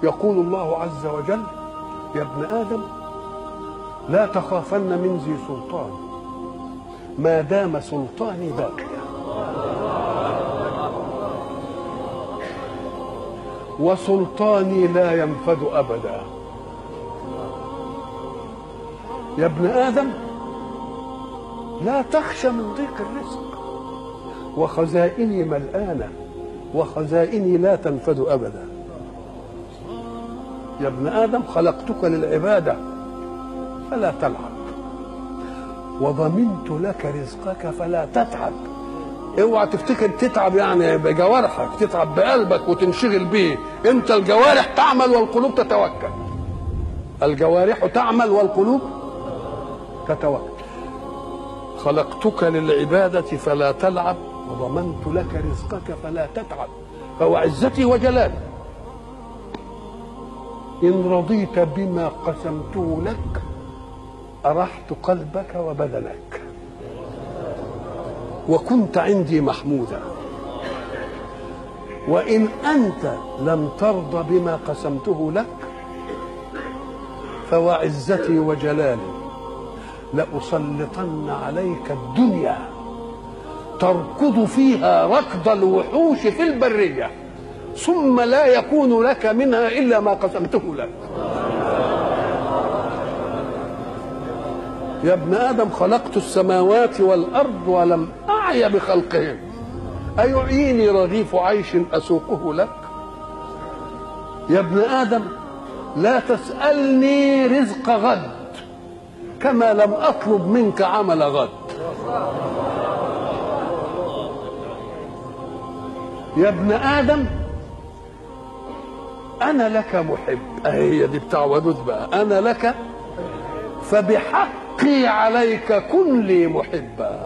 يقول الله عز وجل: يا ابن آدم لا تخافن من ذي سلطان ما دام سلطاني باقيا، وسلطاني لا ينفد أبدا. يا ابن آدم لا تخشى من ضيق الرزق، وخزائني ملآنة وخزائني لا تنفد أبدا. يا ابن آدم خلقتك للعبادة فلا تلعب، وضمنت لك رزقك فلا تتعب. اوعى تفتكر تتعب يعني بجوارحك، تتعب بقلبك وتنشغل به. انت الجوارح تعمل والقلوب تتوكل. الجوارح تعمل والقلوب تتوكل. خلقتك للعبادة فلا تلعب، وضمنت لك رزقك فلا تتعب. فهو عزتي وجلالي إن رضيت بما قسمته لك أرحت قلبك وبدنك، وكنت عندي محمودا. وإن أنت لم ترضى بما قسمته لك فوعزتي وجلالي لأسلطن عليك الدنيا تركض فيها ركض الوحوش في البرية، ثم لا يكون لك منها إلا ما قسمته لك. يا ابن آدم خلقت السماوات والأرض ولم أعي بخلقهم، أيعيني رغيف عيش أسوقه لك؟ يا ابن آدم لا تسألني رزق غد كما لم أطلب منك عمل غد. يا ابن آدم أنا لك محب، هي دي بتاع ودود بقى، أنا لك فبحقي عليك كن لي محبا.